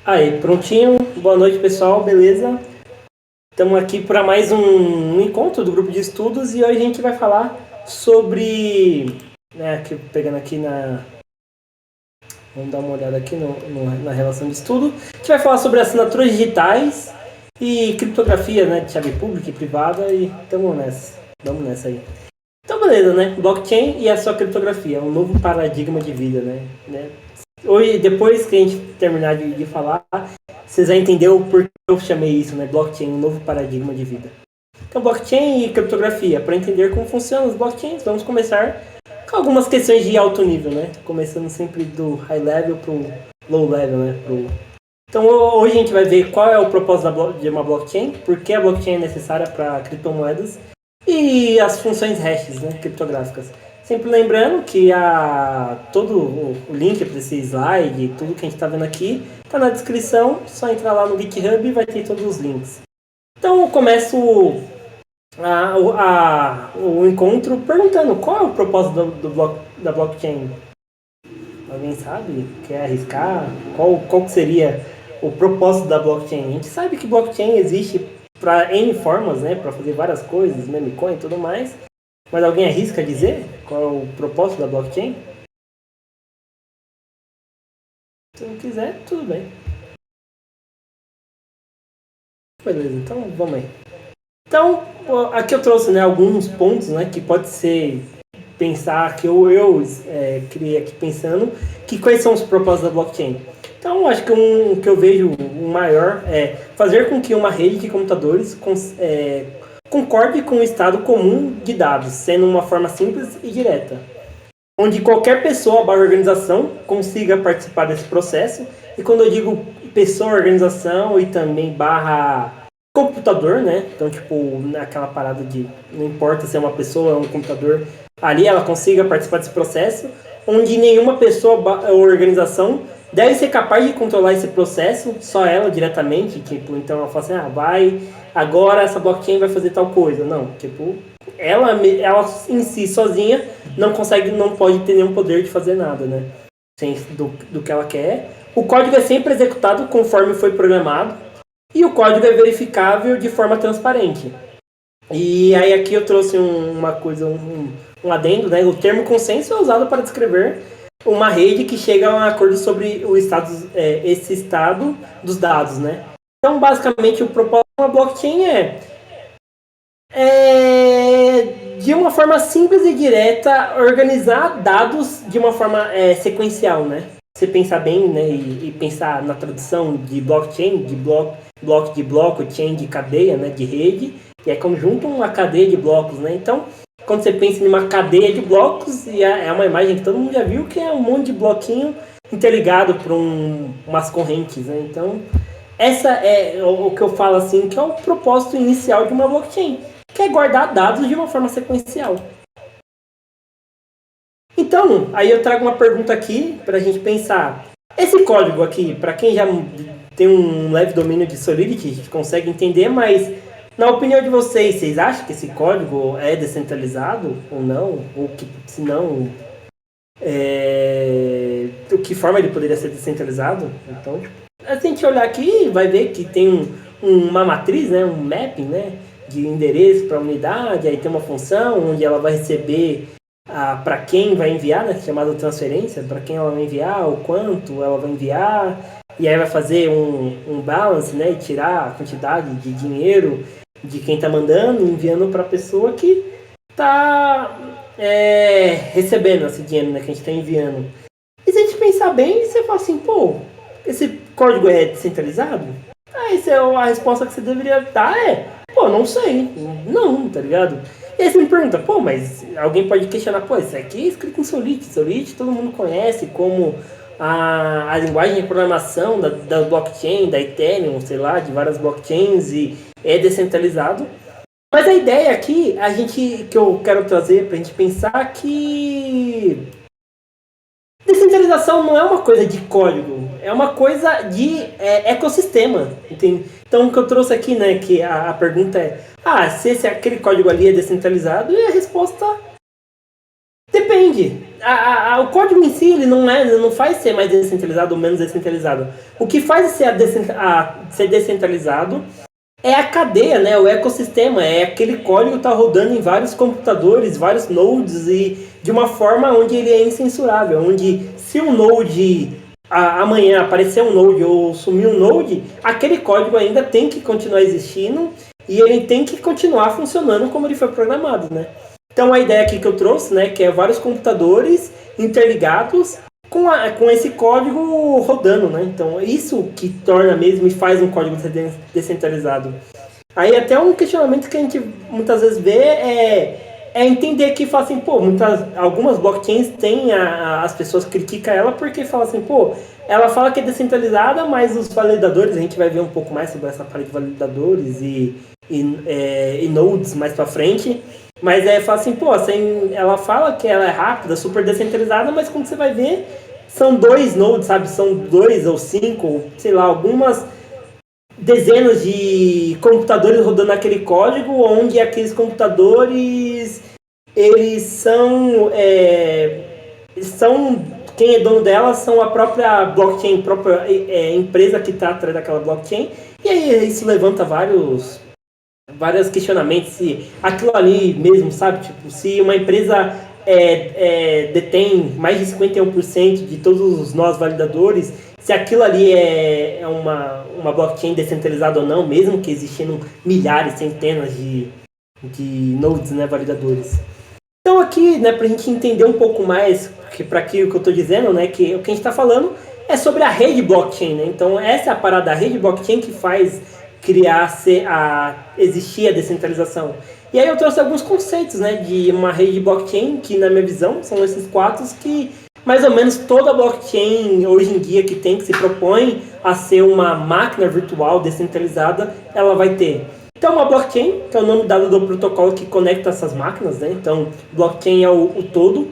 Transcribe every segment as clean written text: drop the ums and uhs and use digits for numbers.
Aí, prontinho. Boa noite, pessoal. Beleza? Estamos aqui para mais um encontro do grupo de estudos e hoje a gente vai falar sobre, aqui, pegando aqui vamos dar uma olhada aqui na relação de estudo. A gente vai falar sobre assinaturas digitais e criptografia, né, de chave pública e privada e estamos nessa. Vamos nessa aí. Então, beleza, né? Blockchain e a sua criptografia, um novo paradigma de vida, né? Hoje, depois que a gente terminar de falar, vocês vão entender o porquê eu chamei isso, né? Blockchain, um novo paradigma de vida. Então, blockchain e criptografia. Para entender como funcionam os blockchains, vamos começar com algumas questões de alto nível, né? Começando sempre do high level para o low level, né? Então, hoje a gente vai ver qual é o propósito de uma blockchain, por que a blockchain é necessária para criptomoedas e as funções hashes, né? Criptográficas. Sempre lembrando que todo o link para esse slide, tudo que a gente está vendo aqui, está na descrição. Só entrar lá no GitHub e vai ter todos os links. Então eu começo o encontro perguntando qual é o propósito da blockchain. Alguém sabe? Quer arriscar? Qual que seria o propósito da blockchain? A gente sabe que blockchain existe para N formas, né? Para fazer várias coisas, meme coin e tudo mais. Mas alguém arrisca dizer qual é o propósito da blockchain? Se não quiser, tudo bem. Beleza, então vamos aí. Então, aqui eu trouxe, né, alguns pontos, né, que pode ser pensar, que eu criei aqui pensando, que quais são os propósitos da blockchain. Então, acho que um que eu vejo o maior é fazer com que uma rede de computadores concorde com o estado comum de dados, sendo uma forma simples e direta, onde qualquer pessoa barra organização consiga participar desse processo. E quando eu digo pessoa, organização e também barra computador, né? Então, tipo, naquela parada de não importa se é uma pessoa ou um computador, ali ela consiga participar desse processo, onde nenhuma pessoa ou organização deve ser capaz de controlar esse processo, só ela diretamente. Tipo, então ela fala assim, agora essa blockchain vai fazer tal coisa. Não, tipo, ela em si, sozinha, não pode ter nenhum poder de fazer nada, né? Do que ela quer. O código é sempre executado conforme foi programado e o código é verificável de forma transparente. E aí aqui eu trouxe uma coisa, um adendo, né? O termo consenso é usado para descrever uma rede que chega a um acordo sobre esse estado dos dados, né? Então, basicamente, o propósito de uma blockchain de uma forma simples e direta, organizar dados de uma forma sequencial, né? Você pensar bem, né, e pensar na tradução de blockchain, de bloco de bloco, chain de cadeia, né, de rede, que é como junto uma cadeia de blocos, né? Então, quando você pensa em uma cadeia de blocos, é uma imagem que todo mundo já viu, que é um monte de bloquinho interligado por umas correntes, né? Então, essa é o que eu falo assim, que é o propósito inicial de uma blockchain, que é guardar dados de uma forma sequencial. Então, aí eu trago uma pergunta aqui para a gente pensar. Esse código aqui, para quem já tem um leve domínio de Solidity, a gente consegue entender, mas na opinião de vocês acham que esse código é descentralizado ou não? Ou que, se não, de que forma ele poderia ser descentralizado? Então, se a gente olhar aqui, vai ver que tem uma matriz, né, um mapping, né, de endereço para unidade, aí tem uma função onde ela vai receber para quem vai enviar, né, chamada transferência, para quem ela vai enviar, o quanto ela vai enviar, e aí vai fazer um balance, né, e tirar a quantidade de dinheiro de quem está mandando, enviando para a pessoa que está recebendo esse dinheiro, né, que a gente está enviando. E se a gente pensar bem, você fala assim, pô, esse código é descentralizado? Aí a resposta que você deveria dar pô, não sei, não, tá ligado? E aí você me pergunta, pô, mas alguém pode questionar, pô, isso aqui é escrito em Solidity. Solidity todo mundo conhece como a linguagem de programação da blockchain, da Ethereum, sei lá, de várias blockchains, e é descentralizado. Mas a ideia aqui, que eu quero trazer pra gente pensar que descentralização não é uma coisa de código, é uma coisa de ecossistema. Entende? Então, o que eu trouxe aqui, né, que a pergunta se aquele código ali é descentralizado, e a resposta depende. o código em si ele não faz ser mais descentralizado ou menos descentralizado. O que faz ser descentralizado é a cadeia, né? O ecossistema, é aquele código tá rodando em vários computadores, vários nodes e de uma forma onde ele é incensurável, onde se um node amanhã aparecer um node ou sumir um node, aquele código ainda tem que continuar existindo e ele tem que continuar funcionando como ele foi programado, né? Então a ideia aqui que eu trouxe, né, que é vários computadores interligados com esse código rodando, né? Então isso que torna mesmo e faz um código descentralizado. Aí até um questionamento que a gente muitas vezes vê é entender que fala assim, pô, algumas blockchains têm as pessoas criticam ela porque fala assim, pô, ela fala que é descentralizada, mas os validadores, a gente vai ver um pouco mais sobre essa parte de validadores e nodes mais pra frente, mas fala assim, pô, assim, ela fala que ela é rápida, super descentralizada, mas quando você vai ver, são 2 nodes, sabe, são 2 ou 5, ou, sei lá, algumas dezenas de computadores rodando aquele código, onde aqueles computadores eles são quem é dono delas são a própria blockchain, a própria empresa que está atrás daquela blockchain, e aí isso levanta vários questionamentos se aquilo ali mesmo, sabe, tipo, se uma empresa detém mais de 51% de todos os nós validadores, se aquilo ali é uma blockchain descentralizada ou não, mesmo que existindo milhares, centenas de nodes, né, validadores. Então aqui, né, para a gente entender um pouco mais, para aquilo que eu estou dizendo, né, que o que a gente está falando é sobre a rede blockchain, né? Então essa é a parada da rede blockchain que faz existir a descentralização. E aí eu trouxe alguns conceitos, né, de uma rede blockchain, que na minha visão são esses 4 que mais ou menos toda blockchain hoje em dia que se propõe a ser uma máquina virtual descentralizada, ela vai ter. Então uma blockchain, que é o nome dado do protocolo que conecta essas máquinas, né? Então blockchain é o todo.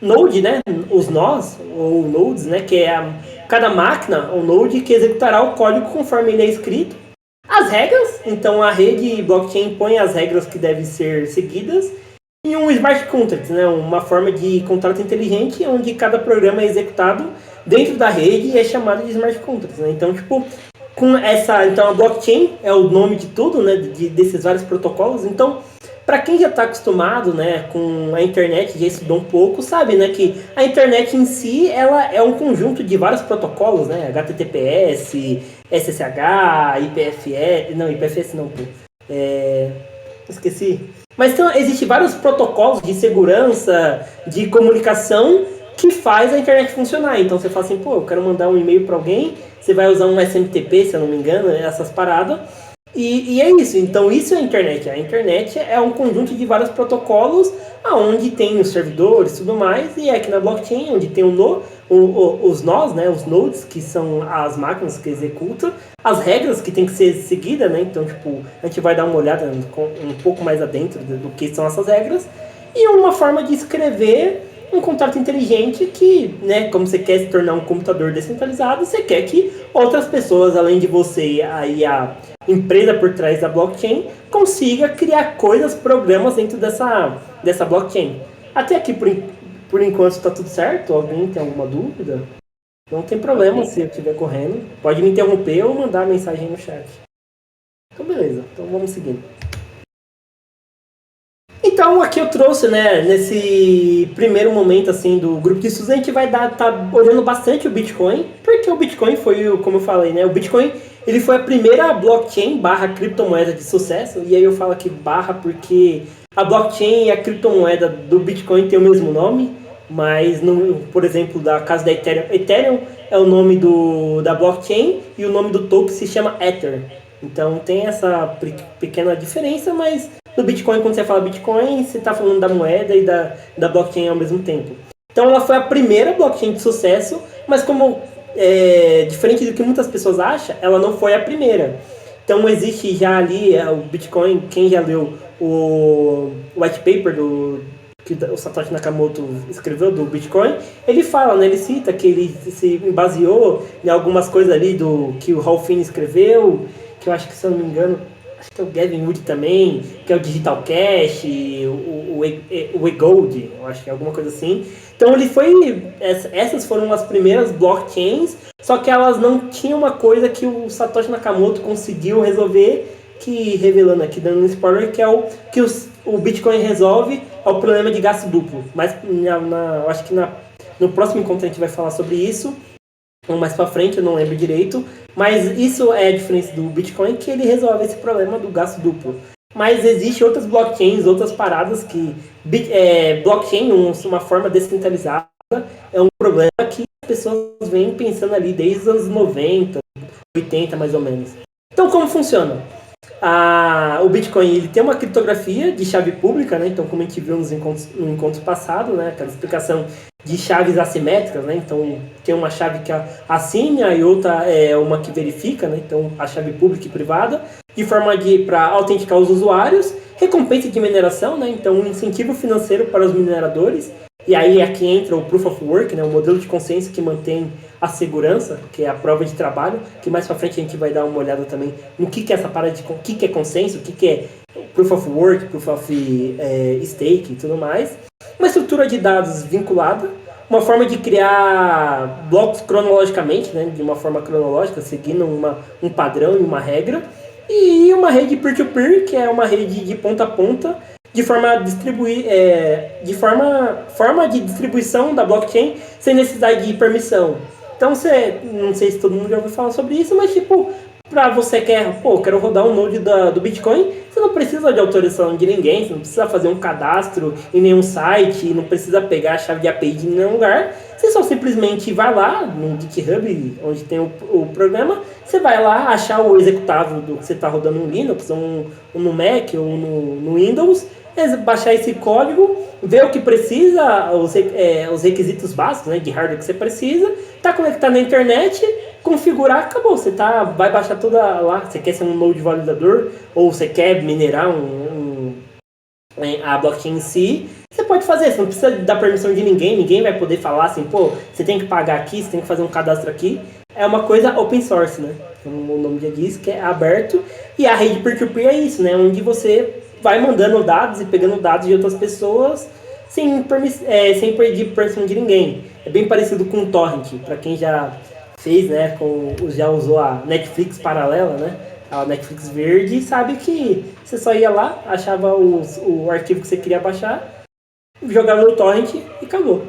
Node, né, os nós, ou nodes, né, que é cada máquina ou node que executará o código conforme ele é escrito. As regras, então a rede blockchain põe as regras que devem ser seguidas. E um smart contract, né, uma forma de contrato inteligente onde cada programa é executado dentro da rede e é chamado de smart contract, né? Então, tipo, então a blockchain é o nome de tudo, né, desses vários protocolos. Então, para quem já está acostumado, né, com a internet, já estudou um pouco, sabe, né, que a internet em si ela é um conjunto de vários protocolos, né, HTTPS, SSH, IPFS não, esqueci. Mas então, existem vários protocolos de segurança, de comunicação que faz a internet funcionar. Então você fala assim, pô, eu quero mandar um e-mail para alguém, você vai usar um SMTP, se eu não me engano, essas paradas. E é isso, então isso é a internet. A internet é um conjunto de vários protocolos onde tem os servidores e tudo mais, e é aqui na blockchain onde tem os nós, né, os nodes, que são as máquinas que executam, as regras que tem que ser seguidas, né, então tipo, a gente vai dar uma olhada um pouco mais adentro do que são essas regras, e uma forma de escrever um contrato inteligente que, né, como você quer se tornar um computador descentralizado, você quer que outras pessoas, além de você e a empresa por trás da blockchain, consiga criar coisas, programas dentro dessa blockchain. Até aqui, por enquanto, está tudo certo? Alguém tem alguma dúvida? Não tem problema se eu estiver correndo. Pode me interromper ou mandar mensagem no chat. Então, beleza. Então, vamos seguindo. Então, aqui eu trouxe, né, nesse primeiro momento, assim, do grupo de estudos, a gente vai tá olhando bastante o Bitcoin, porque o Bitcoin foi, como eu falei, né, o Bitcoin, ele foi a primeira blockchain / criptomoeda de sucesso, e aí eu falo aqui / porque a blockchain e a criptomoeda do Bitcoin tem o mesmo nome, mas, por exemplo, da caso da Ethereum é o nome da blockchain e o nome do token se chama Ether. Então tem essa pequena diferença, mas no Bitcoin, quando você fala Bitcoin, você está falando da moeda e da blockchain ao mesmo tempo. Então ela foi a primeira blockchain de sucesso, mas como diferente do que muitas pessoas acham, ela não foi a primeira. Então existe já ali o Bitcoin, quem já leu o white paper que o Satoshi Nakamoto escreveu do Bitcoin, ele fala, né, ele cita que ele se baseou em algumas coisas ali que o Ralph Finney escreveu, que eu acho que, se eu não me engano, acho que é o Gavin Wood também, que é o Digital Cash, o eGold, eu acho que é alguma coisa assim. Então ele foi, essas foram as primeiras blockchains, só que elas não tinham uma coisa que o Satoshi Nakamoto conseguiu resolver, que revelando aqui, dando um spoiler, que é o Bitcoin resolve, é o problema de gasto duplo. Mas eu acho que no próximo encontro a gente vai falar sobre isso, ou mais pra frente, eu não lembro direito, mas isso é a diferença do Bitcoin, que ele resolve esse problema do gasto duplo. Mas existe outras blockchains, outras paradas que blockchain, uma forma descentralizada, é um problema que as pessoas vêm pensando ali desde os anos 90, 80 mais ou menos. Então como funciona? O Bitcoin ele tem uma criptografia de chave pública, né? Então, como a gente viu no encontro passado, né? Aquela explicação de chaves assimétricas, né? Então, tem uma chave que assina e outra é uma que verifica, né? Então, a chave pública e privada, de forma para autenticar os usuários, recompensa de mineração, né? Então, um incentivo financeiro para os mineradores. E aí aqui entra o Proof of Work, né? O modelo de consciência que mantém a segurança, que é a prova de trabalho, que mais pra frente a gente vai dar uma olhada também no que é essa parada de o que é consenso, o que é Proof of Work, Proof of Stake e tudo mais. Uma estrutura de dados vinculada, uma forma de criar blocos cronologicamente, né? De uma forma cronológica, seguindo um padrão e uma regra. E uma rede peer-to-peer, que é uma rede de ponta a ponta, de forma a distribuir, forma de distribuição da blockchain sem necessidade de permissão. Então não sei se todo mundo já ouviu falar sobre isso, mas tipo, para você quero rodar um node do Bitcoin, você não precisa de autorização de ninguém, você não precisa fazer um cadastro em nenhum site, não precisa pegar a chave de API de nenhum lugar, você só simplesmente vai lá no GitHub, onde tem o programa, você vai lá achar o executável do que você está rodando no Linux, ou no Mac, ou no Windows, baixar esse código, ver o que precisa, os requisitos básicos, né, de hardware que você precisa, tá conectado na internet, configurar, acabou. Você vai baixar toda lá, você quer ser um node validador, ou você quer minerar a blockchain em si, você pode fazer, você não precisa dar permissão de ninguém vai poder falar assim, você tem que pagar aqui, você tem que fazer um cadastro aqui. É uma coisa open source, né? Como o nome já diz, que é aberto, e a rede peer-to-peer é isso, né? Onde você vai mandando dados e pegando dados de outras pessoas sem pedir permissão de ninguém. É bem parecido com o torrent, para quem já fez, né, já usou a Netflix paralela, né, a Netflix verde, sabe que você só ia lá, achava o arquivo que você queria baixar, jogava no torrent e acabou.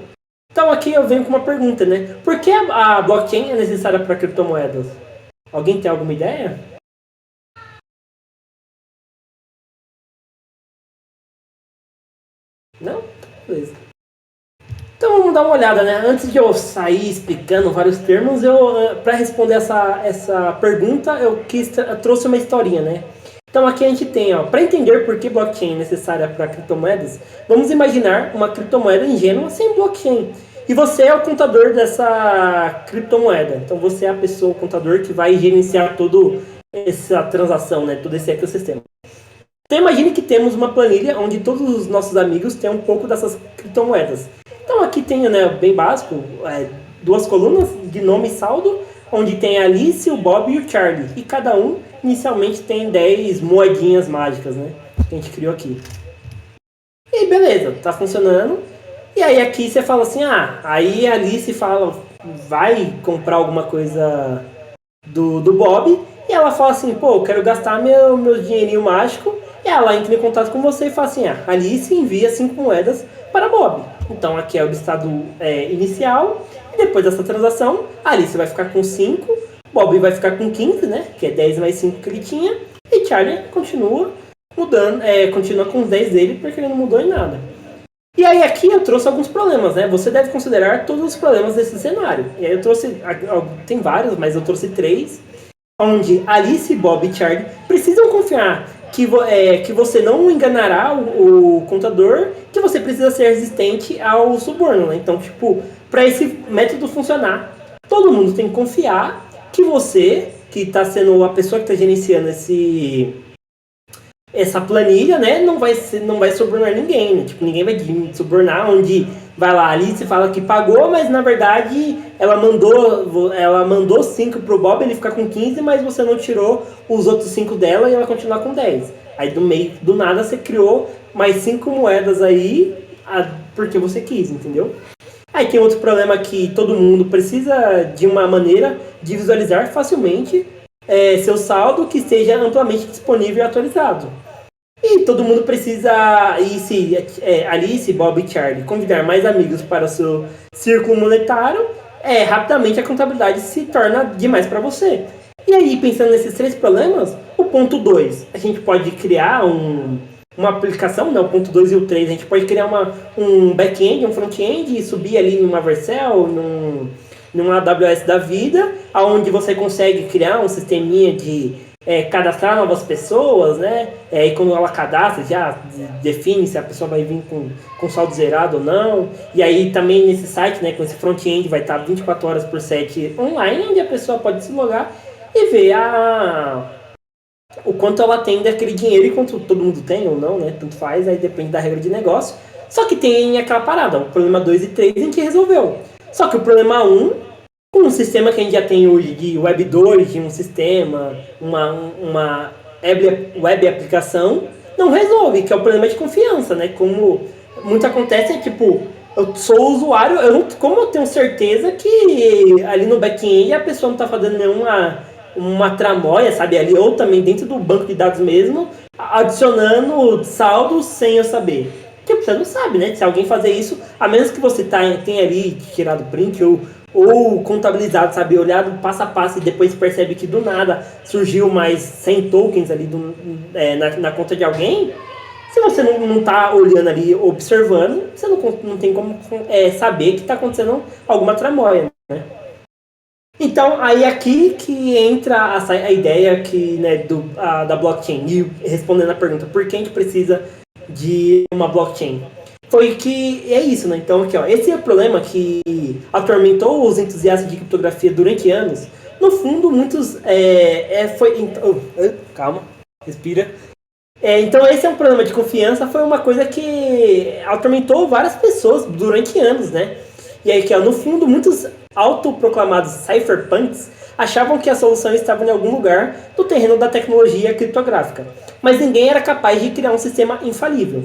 Então aqui eu venho com uma pergunta, né? Por que a blockchain é necessária para criptomoedas? Alguém tem alguma ideia? Não? Beleza. Então vamos dar uma olhada, né? Antes de eu sair explicando vários termos, para responder essa pergunta, eu trouxe uma historinha, né? Então aqui a gente tem, para entender por que blockchain é necessária para criptomoedas, vamos imaginar uma criptomoeda ingênua sem blockchain. E você é o contador dessa criptomoeda. Então você é a pessoa, o contador, que vai gerenciar toda essa transação, né? Todo esse ecossistema. Então imagine que temos uma planilha onde todos os nossos amigos têm um pouco dessas criptomoedas. Então aqui tem, né, bem básico, duas colunas de nome e saldo, onde tem a Alice, o Bob e o Charlie. E cada um inicialmente tem 10 moedinhas mágicas, né? Que a gente criou aqui. E beleza, tá funcionando. E aí aqui você fala assim, aí a Alice vai comprar alguma coisa do Bob. E ela fala assim, eu quero gastar meu dinheirinho mágico. E ela entra em contato com você e fala assim, Alice envia 5 moedas para Bob. Então aqui é o estado inicial. E depois dessa transação, a Alice vai ficar com 5, Bob vai ficar com 15, né? Que é 10 mais 5 que ele tinha. E Charlie continua mudando, continua com os 10 dele, porque ele não mudou em nada. E aí aqui eu trouxe alguns problemas, né? Você deve considerar todos os problemas desse cenário. E aí eu trouxe, tem vários, mas eu trouxe 3, onde Alice, Bob e Charlie precisam confiar que você não enganará o contador, que você precisa ser resistente ao suborno, né? Então, para esse método funcionar, todo mundo tem que confiar que você, que está sendo a pessoa que está gerenciando essa planilha, né, não vai subornar ninguém, né? Tipo, ninguém vai subornar, onde vai lá, ali se fala que pagou, mas na verdade ela mandou 5 pro Bob, ele fica com 15, mas você não tirou os outros 5 dela e ela continuar com 10. Aí do meio, do nada você criou mais 5 moedas aí, porque você quis, entendeu? Aí tem outro problema que todo mundo precisa de uma maneira de visualizar facilmente seu saldo que esteja amplamente disponível e atualizado. E todo mundo precisa, e se Alice, Bob e Charlie convidar mais amigos para o seu círculo monetário, rapidamente a contabilidade se torna demais para você. E aí, pensando nesses 3 problemas, o ponto 2 a gente pode criar uma aplicação, né, o ponto 2 e o 3 a gente pode criar um back-end, um front-end e subir ali numa Vercel, num AWS da vida, onde você consegue criar um sisteminha de cadastrar novas pessoas, né? E quando ela cadastra, já define se a pessoa vai vir com saldo zerado ou não. E aí também nesse site, né, com esse front-end, vai estar 24 horas por 7 online, onde a pessoa pode se logar e ver o quanto ela tem daquele dinheiro e quanto todo mundo tem ou não, né? Tanto faz, aí depende da regra de negócio. Só que tem aquela parada, o problema 2 e 3 a gente resolveu. Só que o problema 1, com um sistema que a gente já tem hoje de Web 2, de um sistema, uma web aplicação, não resolve, que é o problema de confiança, né? Como muito acontece, tipo, eu sou usuário, como eu tenho certeza que ali no back-end a pessoa não está fazendo uma tramóia, sabe, ali, ou também dentro do banco de dados mesmo, adicionando saldos sem eu saber. Porque você não sabe, né? Se alguém fazer isso, a menos que você tenha ali tirado print ou contabilizado, sabe, olhado passo a passo e depois percebe que do nada surgiu mais 100 tokens ali na conta de alguém. Se você não tá olhando ali, observando, você não tem como saber que está acontecendo alguma tramóia, né? Então, aí aqui que entra a ideia né, da blockchain. E respondendo a pergunta, por que a gente precisa de uma blockchain? Foi que é isso, né? Então, aqui, ó, esse é o problema que atormentou os entusiastas de criptografia durante anos. No fundo, muitos... calma, respira. Então, esse é um problema de confiança, foi uma coisa que atormentou várias pessoas durante anos, né? E aí, que no fundo, muitos autoproclamados cypherpunks achavam que a solução estava em algum lugar do terreno da tecnologia criptográfica, mas ninguém era capaz de criar um sistema infalível.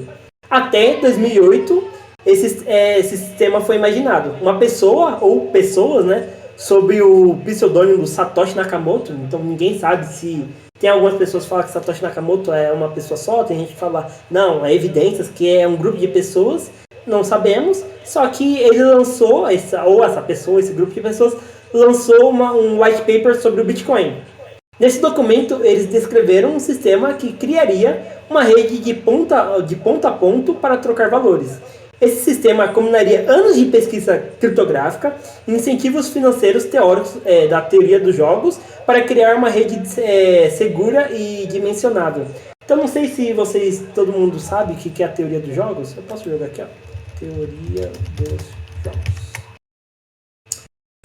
Até 2008, esse sistema foi imaginado. Uma pessoa, ou pessoas, né, sob o pseudônimo Satoshi Nakamoto, então ninguém sabe se... Tem algumas pessoas que falam que Satoshi Nakamoto é uma pessoa só, tem gente que fala, não, é evidências que é um grupo de pessoas, não sabemos, só que ele lançou, essa pessoa, esse grupo de pessoas, lançou um white paper sobre o Bitcoin. Nesse documento, eles descreveram um sistema que criaria uma rede de ponta a ponto para trocar valores. Esse sistema combinaria anos de pesquisa criptográfica e incentivos financeiros teóricos da teoria dos jogos para criar uma rede segura e dimensionável. Então, não sei se todo mundo sabe o que é a teoria dos jogos. Eu posso jogar aqui, ó. Teoria dos jogos.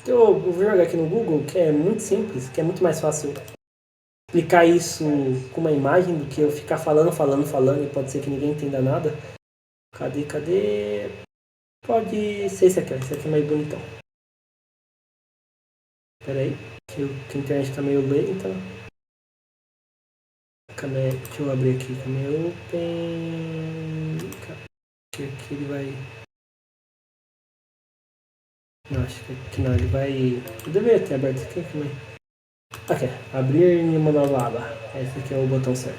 Eu vou jogar aqui no Google, que é muito simples, que é muito mais fácil explicar isso com uma imagem do que eu ficar falando e pode ser que ninguém entenda nada. Cadê? Pode ser esse aqui, ó. Esse aqui é mais bonitão. Pera aí, que a internet tá meio lenta. Deixa eu abrir aqui. Que aqui ele vai... Não, acho que aqui não, ele vai... Eu deveria ter aberto aqui também. Ok, abrir e mandar lá. Esse aqui é o botão certo.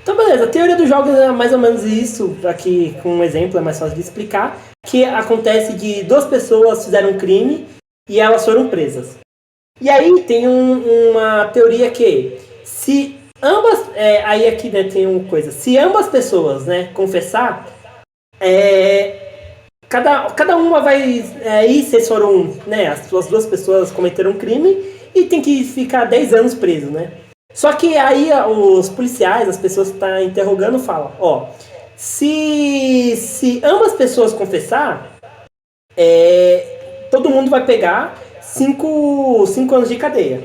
Então, beleza, a teoria dos jogos é mais ou menos isso. Aqui, com um exemplo, é mais fácil de explicar. Que acontece de 2 pessoas fizeram um crime e elas foram presas. E aí tem uma teoria que se ambas... aí aqui, né, tem uma coisa. Se ambas pessoas, né, confessar, cada uma vai... se foram, né, as 2 pessoas cometeram um crime e tem que ficar 10 anos preso, né? Só que aí os policiais, as pessoas que estão interrogando, falam, ó, se ambas pessoas confessar, todo mundo vai pegar 5 anos de cadeia.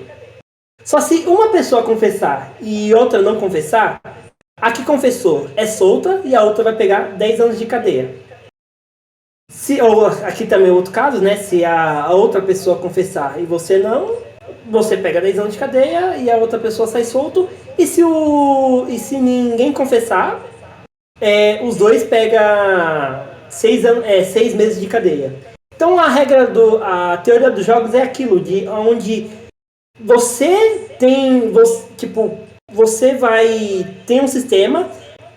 Só se uma pessoa confessar e outra não confessar, A que confessou é solta e a outra vai pegar 10 anos de cadeia. Ou aqui também é outro caso, né? Se a outra pessoa confessar e você não, você pega 10 anos de cadeia e a outra pessoa sai solto. E se ninguém confessar, os dois pegam 6 meses de cadeia. Então a teoria dos jogos é aquilo, de onde você tem, você vai ter um sistema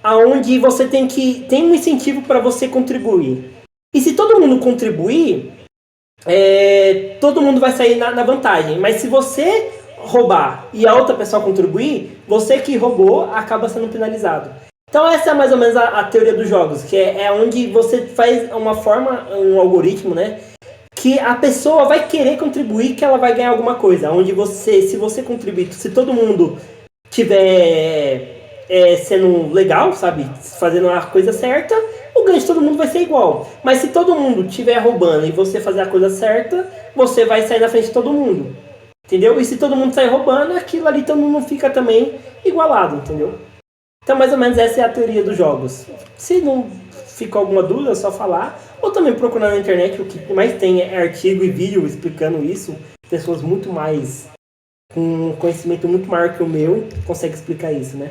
onde você tem um incentivo para você contribuir. E se todo mundo contribuir, todo mundo vai sair na vantagem. Mas se você roubar e a outra pessoa contribuir, você que roubou acaba sendo penalizado. Então essa é mais ou menos a teoria dos jogos, que é onde você faz um algoritmo, né? Que a pessoa vai querer contribuir, que ela vai ganhar alguma coisa. Onde se você contribuir, se todo mundo tiver sendo legal, sabe? Fazendo a coisa certa, o ganho de todo mundo vai ser igual. Mas se todo mundo estiver roubando e você fazer a coisa certa, você vai sair na frente de todo mundo. Entendeu? E se todo mundo sair roubando, aquilo ali todo mundo fica também igualado, entendeu? Então, mais ou menos essa é a teoria dos jogos. Se não ficou alguma dúvida, é só falar. Ou também procurar na internet, o que mais tem é artigo e vídeo explicando isso. Pessoas muito mais, com um conhecimento muito maior que o meu, conseguem explicar isso, né?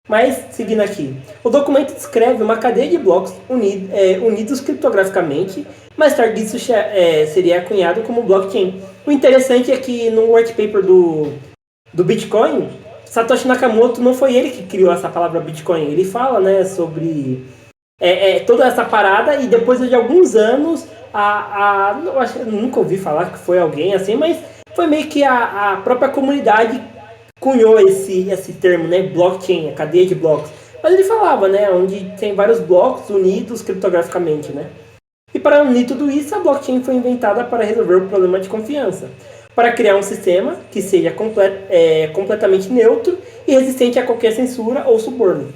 Mas, seguindo aqui. O documento descreve uma cadeia de blocos unidos criptograficamente. Mais tarde isso seria cunhado como blockchain. O interessante é que no white paper do Bitcoin, Satoshi Nakamoto não foi ele que criou essa palavra Bitcoin. Ele fala, né, sobre toda essa parada e depois de alguns anos, eu nunca ouvi falar que foi alguém assim, mas foi meio que a própria comunidade cunhou esse termo, né, blockchain, a cadeia de blocos. Mas ele falava, né, onde tem vários blocos unidos criptograficamente, né. E para unir tudo isso, a blockchain foi inventada para resolver o problema de confiança, para criar um sistema que seja completamente neutro e resistente a qualquer censura ou suborno.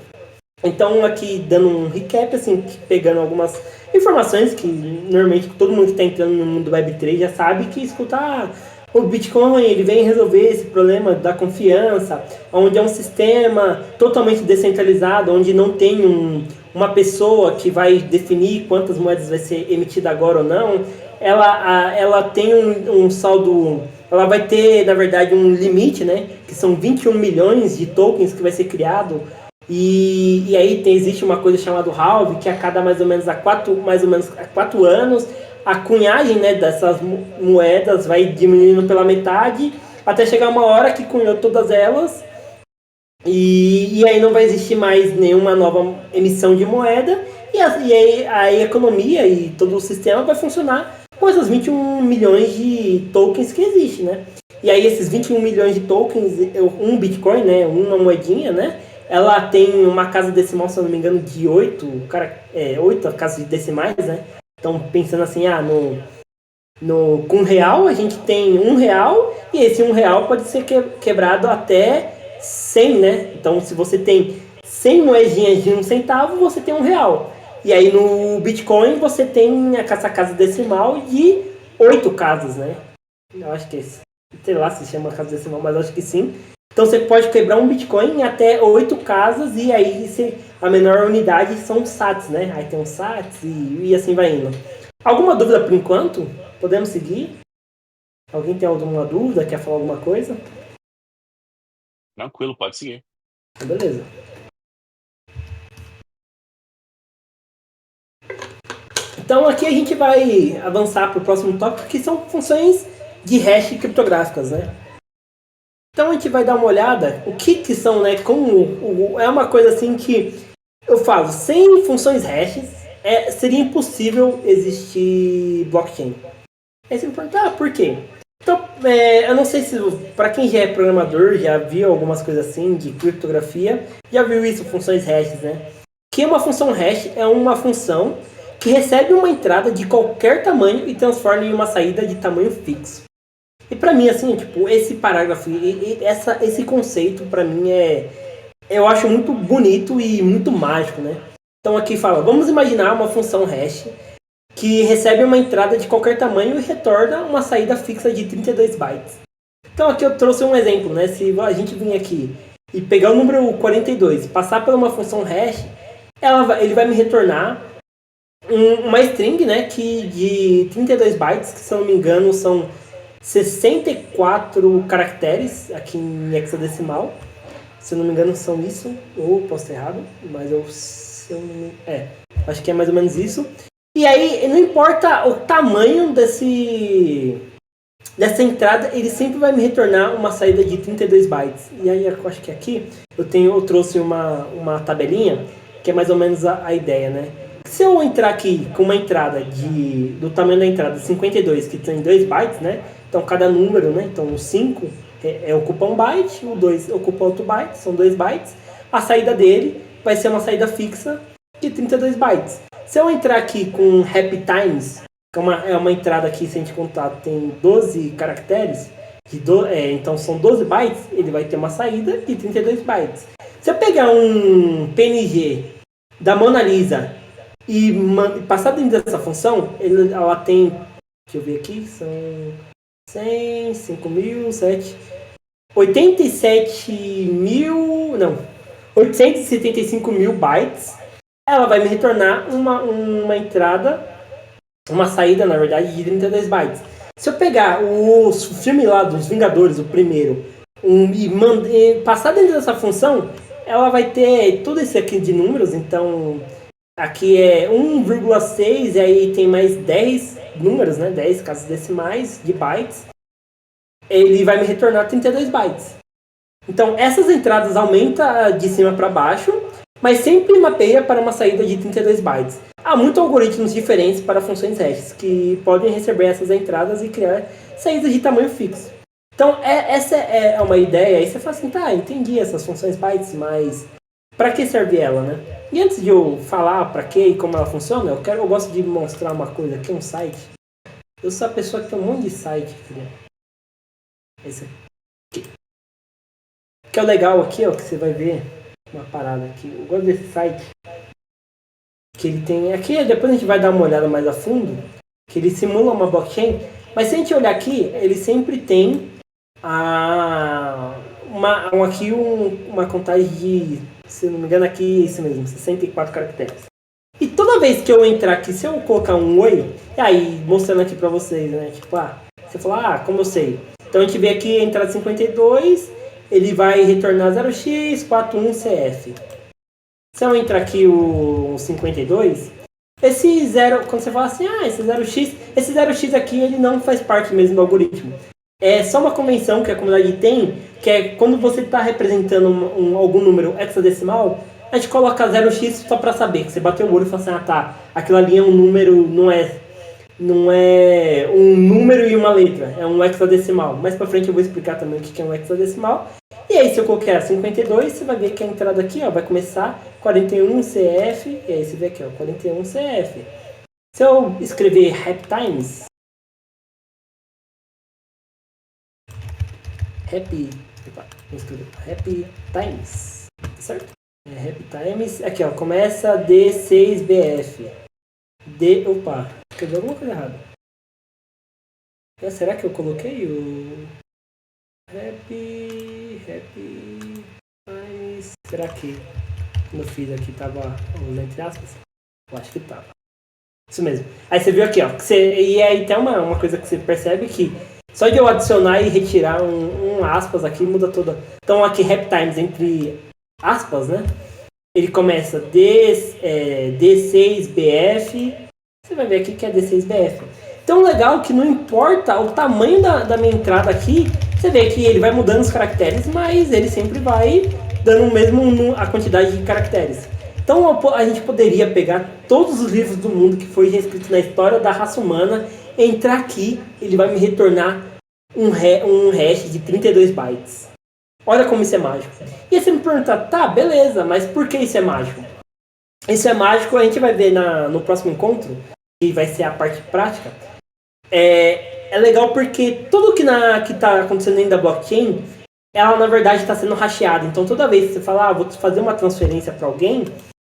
Então, aqui dando um recap, assim, pegando algumas informações que normalmente todo mundo que está entrando no mundo Web3 já sabe que escutar o Bitcoin, ele vem resolver esse problema da confiança, onde é um sistema totalmente descentralizado, onde não tem uma pessoa que vai definir quantas moedas vai ser emitida agora ou não. Ela tem um saldo, ela vai ter, na verdade, um limite, né, que são 21 milhões de tokens que vai ser criado. E aí existe uma coisa chamada halving, que a cada mais ou menos a 4 anos, a cunhagem, né, dessas moedas vai diminuindo pela metade, até chegar uma hora que cunhou todas elas, e aí não vai existir mais nenhuma nova emissão de moeda, e aí a economia e todo o sistema vai funcionar com essas 21 milhões de tokens que existem, né? E aí esses 21 milhões de tokens, um Bitcoin, né, uma moedinha, né, ela tem uma casa decimal, se eu não me engano, de 8 casas decimais, né? Então, pensando assim, com R$1, a gente tem R$1, e esse R$1 pode ser quebrado até 100, né? Então, se você tem 100 moedinhas de 1 centavo, você tem R$1. E aí, no Bitcoin, você tem essa casa decimal de 8 casas, né? Eu acho que sei lá se chama casa decimal, mas eu acho que sim. Então você pode quebrar um Bitcoin em até 8 casas e aí a menor unidade são os sats, né? Aí tem os sats e assim vai indo. Alguma dúvida por enquanto? Podemos seguir? Alguém tem alguma dúvida? Quer falar alguma coisa? Tranquilo, pode seguir. Beleza. Então aqui a gente vai avançar para o próximo tópico, que são funções de hash criptográficas, né? Então a gente vai dar uma olhada, o que são, né, é uma coisa assim que eu falo, sem funções hashes, seria impossível existir blockchain. Aí você me pergunta, por quê? Então, eu não sei se, para quem já é programador, já viu algumas coisas assim de criptografia, já viu isso, funções hashes, né? Que uma função hash é uma função que recebe uma entrada de qualquer tamanho e transforma em uma saída de tamanho fixo. E pra mim, assim, tipo, esse parágrafo, esse conceito, pra mim, eu acho muito bonito e muito mágico, né? Então aqui fala, vamos imaginar uma função hash que recebe uma entrada de qualquer tamanho e retorna uma saída fixa de 32 bytes. Então aqui eu trouxe um exemplo, né? Se a gente vir aqui e pegar o número 42 e passar por uma função hash, ele vai me retornar uma string, né, de 32 bytes, que se eu não me engano são 64 caracteres aqui em hexadecimal. Se eu não me engano são isso, ou posso estar errado, mas acho que é mais ou menos isso. E aí, não importa o tamanho dessa entrada, ele sempre vai me retornar uma saída de 32 bytes. E aí, eu acho que aqui eu trouxe uma tabelinha, que é mais ou menos a ideia, né? Se eu entrar aqui com uma entrada do tamanho da entrada 52, que tem 2 bytes, né? Então, cada número, né? Então, o 5 ocupa 1 byte, o 2 ocupa outro byte, são 2 bytes. A saída dele vai ser uma saída fixa de 32 bytes. Se eu entrar aqui com Happy Times, que é uma entrada aqui, se a gente contar, tem 12 caracteres, então são 12 bytes, ele vai ter uma saída de 32 bytes. Se eu pegar um PNG da Mona Lisa e passar dentro dessa função, ela tem, deixa eu ver aqui, são 100, 5.000, 875 mil bytes. Ela vai me retornar uma entrada, uma saída, na verdade, de 32 bytes. Se eu pegar o filme lá dos Vingadores, o primeiro, e passar dentro dessa função, ela vai ter tudo isso aqui de números. Então, aqui é 1,6 e aí tem mais 10 números, né? 10 casas decimais de bytes. Ele vai me retornar 32 bytes. Então, essas entradas aumentam de cima para baixo, mas sempre mapeia para uma saída de 32 bytes. Há muitos algoritmos diferentes para funções hashes que podem receber essas entradas e criar saídas de tamanho fixo. Então, essa é uma ideia. Aí você fala assim, tá, entendi essas funções bytes, mas para que serve ela, né? E antes de eu falar para que e como ela funciona, eu gosto de mostrar uma coisa aqui, um site. Eu sou a pessoa que tem um monte de site, filha. Esse aqui. O que é legal aqui, ó, que você vai ver uma parada aqui. Eu gosto desse site. Que ele tem. Aqui depois a gente vai dar uma olhada mais a fundo. Que ele simula uma blockchain. Mas se a gente olhar aqui, ele sempre tem uma contagem de, se não me engano, aqui é isso mesmo, 64 caracteres. E toda vez que eu entrar aqui, se eu colocar um oi, e aí mostrando aqui pra vocês, né? Tipo, você fala, como eu sei? Então a gente vê aqui a entrada 52, ele vai retornar 0x41CF. Se eu entrar aqui o 52, esse 0, quando você fala assim, esse 0x aqui ele não faz parte mesmo do algoritmo. É só uma convenção que a comunidade tem, que é quando você está representando algum número hexadecimal, a gente coloca 0x só para saber, que você bateu o olho e fala assim, tá, aquilo ali é um número, não é um número e uma letra, é um hexadecimal. Mais para frente eu vou explicar também o que é um hexadecimal. E aí se eu colocar 52, você vai ver que a entrada aqui vai começar 41CF, e aí você vê aqui, 41CF. Se eu escrever Happy Times, Happy Times, certo? Happy Times, aqui começa D6BF. Escrevi alguma coisa errada. Será que eu coloquei o Happy Times? Será que quando eu fiz aqui tava os entre aspas? Eu acho que tava. Isso mesmo. Aí você viu aqui, e aí tem uma coisa que você percebe que só de eu adicionar e retirar um aspas aqui muda toda. Então aqui Happy Times entre aspas, né? Ele começa D6BF. Você vai ver aqui que é D6BF. Então legal que não importa o tamanho da minha entrada aqui, você vê que ele vai mudando os caracteres, mas ele sempre vai dando o mesmo a quantidade de caracteres. Então a gente poderia pegar todos os livros do mundo que foi escrito na história da raça humana, entrar aqui, ele vai me retornar um hash de 32 bytes. Olha como isso é mágico. E aí você me pergunta, tá, beleza, mas por que isso é mágico? Isso é mágico, a gente vai ver no próximo encontro, que vai ser a parte prática. É legal porque tudo que está acontecendo dentro da blockchain, ela na verdade está sendo hasheada. Então toda vez que você fala, vou fazer uma transferência para alguém,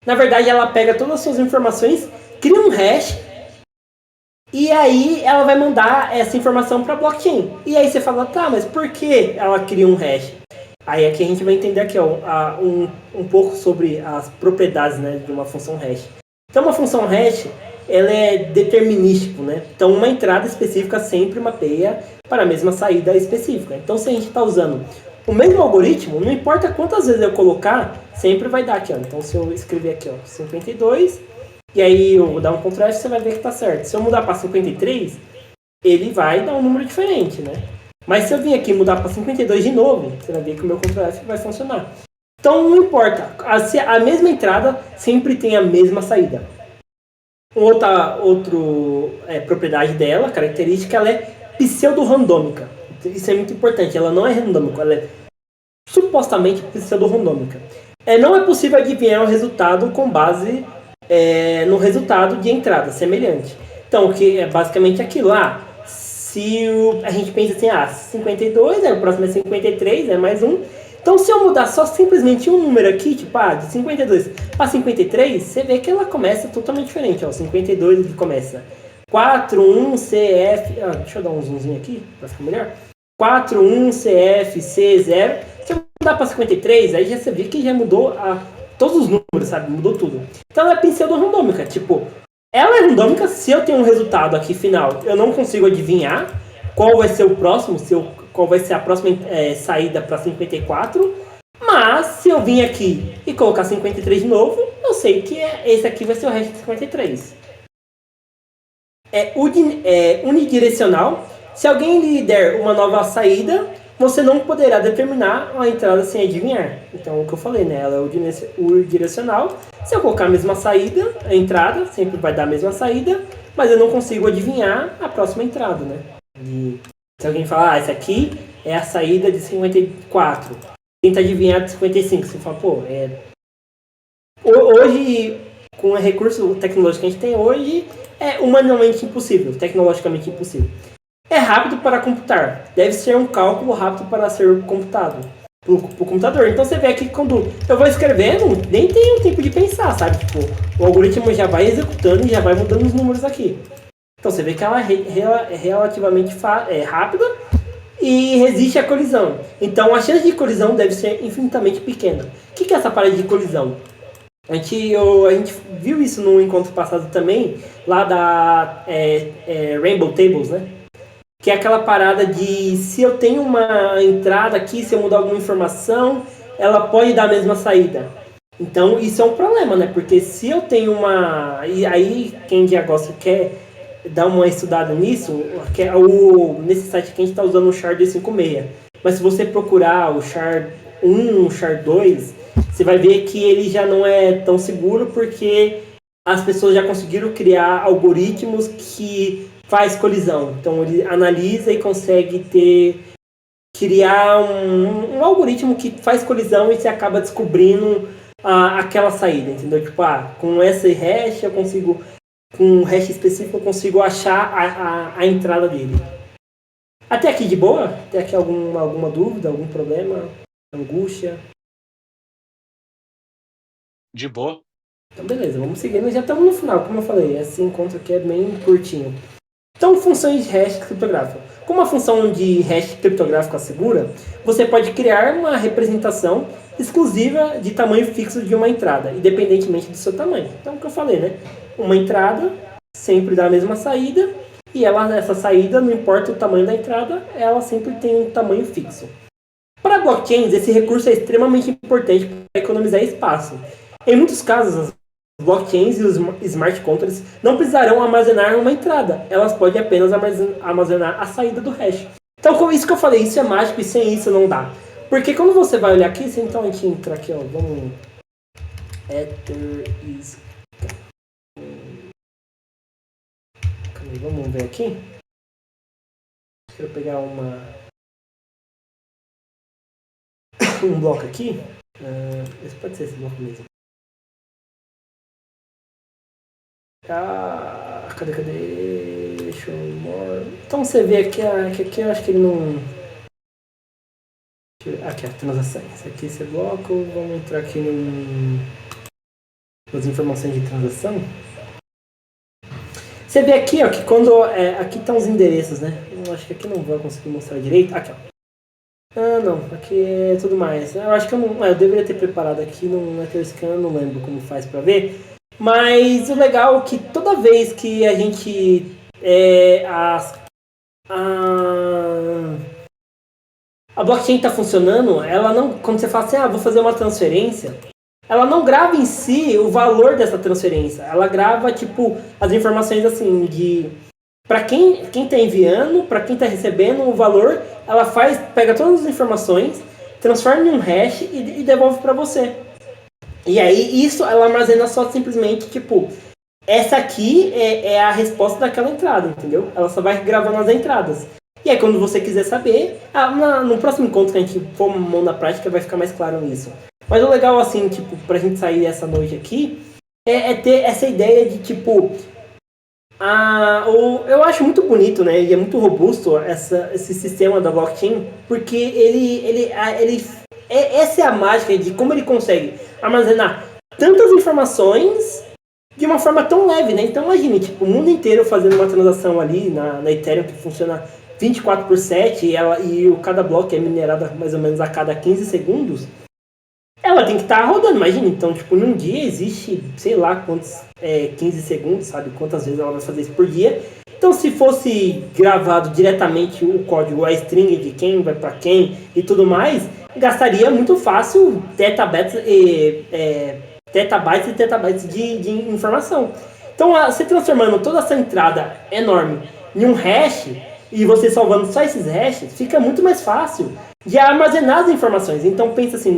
na verdade ela pega todas as suas informações, cria um hash, e aí ela vai mandar essa informação para a blockchain. E aí você fala, tá, mas por que ela cria um hash? Aí aqui a gente vai entender aqui ó, um pouco sobre as propriedades, né, de uma função hash. Então uma função hash ela é determinístico, né? Então uma entrada específica sempre mapeia para a mesma saída específica. Então se a gente está usando o mesmo algoritmo, não importa quantas vezes eu colocar, sempre vai dar aqui, ó. Então se eu escrever aqui, ó, 52, e aí eu vou dar um Ctrl F, você vai ver que está certo. Se eu mudar para 53, ele vai dar um número diferente, né? Mas se eu vir aqui mudar para 52 de novo, você vai ver que o meu Ctrl F vai funcionar. Então não importa, a mesma entrada sempre tem a mesma saída. Outra propriedade dela, característica, ela é pseudo-randômica. Isso é muito importante, ela não é randômica, ela é supostamente pseudo-randômica. Não é possível adivinhar o resultado com base no resultado de entrada semelhante. Então, o que é basicamente aquilo lá. Se a gente pensa assim, 52, o próximo é 53, mais um. Então, se eu mudar só simplesmente um número aqui, tipo, de 52 para 53, você vê que ela começa totalmente diferente. Ó, 52 ele começa 41CF. Deixa eu dar um zoomzinho aqui para ficar melhor. 41CF, C0. Se eu mudar para 53, aí já você vê que já mudou todos os números, sabe? Mudou tudo. Então, ela é pseudo-randômica. Tipo, ela é randômica se eu tenho um resultado aqui final. Eu não consigo adivinhar qual vai ser o próximo, qual vai ser a próxima saída para 54. Mas se eu vir aqui e colocar 53 de novo, eu sei que esse aqui vai ser o hash de 53. É unidirecional. Se alguém lhe der uma nova saída, você não poderá determinar a entrada sem adivinhar. Então, o que eu falei, né? Ela é unidirecional. Se eu colocar a mesma saída, a entrada sempre vai dar a mesma saída, mas eu não consigo adivinhar a próxima entrada, né? E se alguém falar, essa aqui é a saída de 54, tenta adivinhar de 55, você fala, pô, hoje, com o recurso tecnológico que a gente tem hoje, é humanamente impossível, tecnologicamente impossível. É rápido para computar, deve ser um cálculo rápido para ser computado pro computador. Então você vê aqui quando eu vou escrevendo, nem tem tempo de pensar, sabe? Tipo, o algoritmo já vai executando e já vai mudando os números aqui. Então você vê que ela é relativamente rápida e resiste à colisão. Então a chance de colisão deve ser infinitamente pequena. O que é essa parede de colisão? A gente viu isso no encontro passado também, lá da Rainbow Tables, né? Que é aquela parada de se eu tenho uma entrada aqui, se eu mudar alguma informação, ela pode dar a mesma saída. Então isso é um problema, né? Porque se eu tenho uma... E aí quem já gosta quer dar uma estudada nisso, nesse site que a gente está usando o char 256. Mas se você procurar o char 1, o char 2, você vai ver que ele já não é tão seguro porque as pessoas já conseguiram criar algoritmos que faz colisão. Então ele analisa e consegue criar um algoritmo que faz colisão e você acaba descobrindo aquela saída, entendeu? Tipo, com esse hash eu consigo, com um hash específico eu consigo achar a entrada dele. Até aqui de boa? Até aqui alguma dúvida, algum problema, angústia? De boa. Então beleza, vamos seguindo. Já estamos no final, como eu falei, esse encontro aqui é bem curtinho. Então, funções de hash criptográfico. Como a função de hash criptográfico segura, você pode criar uma representação exclusiva de tamanho fixo de uma entrada, independentemente do seu tamanho. Então, o que eu falei, né? Uma entrada sempre dá a mesma saída, e essa saída, não importa o tamanho da entrada, ela sempre tem um tamanho fixo. Para blockchains, esse recurso é extremamente importante para economizar espaço. Em muitos casos, os blockchains e os smart contracts não precisarão armazenar uma entrada, elas podem apenas armazenar a saída do hash. Então, com isso que eu falei, isso é mágico e sem isso não dá. Porque quando você vai olhar aqui, então a gente entra aqui, ó, vamos... Vamos ver aqui. Deixa eu pegar um bloco aqui. Esse pode ser esse bloco mesmo. Cadê? Show more. Então você vê aqui, aqui eu acho que ele não... Aqui, a transações. Aqui esse bloco, vamos entrar aqui nas informações de transação. Você vê aqui, ó, que quando... aqui estão os endereços, né? Eu acho que aqui não vou conseguir mostrar direito. Aqui, ó. Ah, não, aqui é tudo mais. Eu acho que eu deveria ter preparado aqui no Etherscan, eu não lembro como faz pra ver. Mas o legal é que toda vez que a gente. A, a blockchain está funcionando, ela não. Quando você fala assim, vou fazer uma transferência, ela não grava em si o valor dessa transferência. Ela grava, tipo, as informações assim, de. Para quem está enviando, para quem está recebendo o valor, ela pega todas as informações, transforma em um hash e devolve para você. E aí isso ela armazena só simplesmente, tipo, essa aqui é a resposta daquela entrada, entendeu? Ela só vai gravando as entradas. E aí, quando você quiser saber, no próximo encontro que a gente for mão na prática, vai ficar mais claro nisso. Mas o legal, assim, tipo, pra gente sair essa noite aqui, é ter essa ideia de, tipo, eu acho muito bonito, né? E é muito robusto esse sistema da blockchain, porque essa é a mágica de como ele consegue armazenar tantas informações de uma forma tão leve, né? Então imagine, tipo, o mundo inteiro fazendo uma transação ali na Ethereum que funciona 24/7 cada bloco é minerado mais ou menos a cada 15 segundos. Ela tem que estar rodando, imagina. Então, tipo, num dia existe, sei lá quantos 15 segundos, sabe? Quantas vezes ela vai fazer isso por dia. Então, se fosse gravado diretamente o código, a string de quem vai para quem e tudo mais, gastaria muito fácil tetabytes e tetabytes de informação. Então, você transformando toda essa entrada enorme em um hash e você salvando só esses hashes, fica muito mais fácil de armazenar as informações. Então, pensa assim,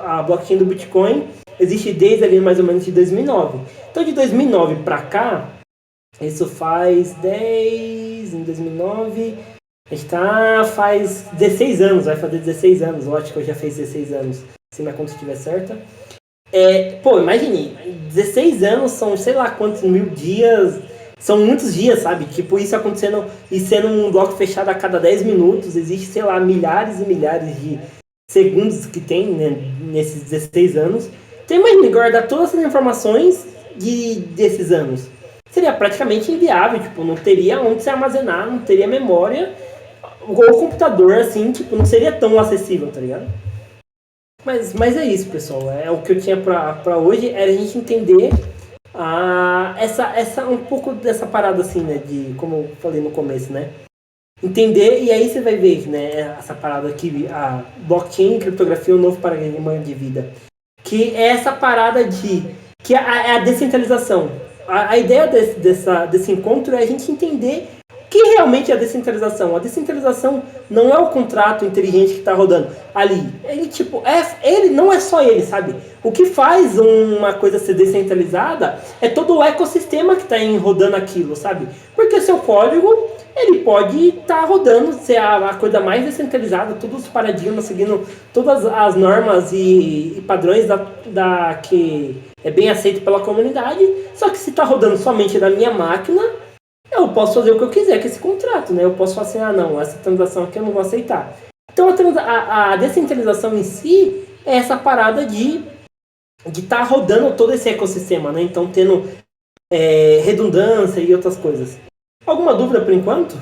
a blockchain do Bitcoin existe desde ali mais ou menos de 2009. Então, de 2009 para cá, isso faz 10 em 2009. A gente faz 16 anos, vai fazer 16 anos. Eu acho que eu já fiz 16 anos, se minha conta estiver certa. Imagine, 16 anos são sei lá quantos mil dias, são muitos dias, sabe? Tipo, isso acontecendo e sendo um bloco fechado a cada 10 minutos, existe, sei lá, milhares e milhares de segundos que tem, né, nesses 16 anos. Então imagine guardar todas essas informações desses anos. Seria praticamente inviável, tipo, não teria onde se armazenar, não teria memória, ou o computador, assim, tipo, não seria tão acessível, tá ligado? Mas é isso, pessoal. É o que eu tinha pra hoje, era a gente entender um pouco dessa parada assim, né? De, como eu falei no começo, né? Entender, e aí você vai ver, né? Essa parada aqui, a blockchain, criptografia, o novo paradigma de vida. Que é essa parada que é a descentralização. A ideia desse encontro é a gente entender que realmente é a descentralização. A descentralização não é o contrato inteligente que está rodando ali. Ele, tipo, ele não é só ele, sabe? O que faz uma coisa ser descentralizada é todo o ecossistema que está rodando aquilo, sabe? Porque seu código, ele pode estar rodando, ser a coisa mais descentralizada, todos os paradigmas, seguindo todas as normas e padrões que é bem aceito pela comunidade. Só que se está rodando somente na minha máquina, eu posso fazer o que eu quiser com esse contrato, né? Eu posso falar assim, não, essa transação aqui eu não vou aceitar. Então a descentralização em si é essa parada de estar rodando todo esse ecossistema, né? Então tendo redundância e outras coisas. Alguma dúvida por enquanto?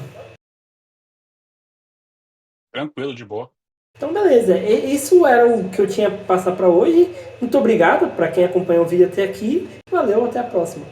Tranquilo, de boa. Então beleza, isso era o que eu tinha para passar para hoje. Muito obrigado para quem acompanhou o vídeo até aqui. Valeu, até a próxima.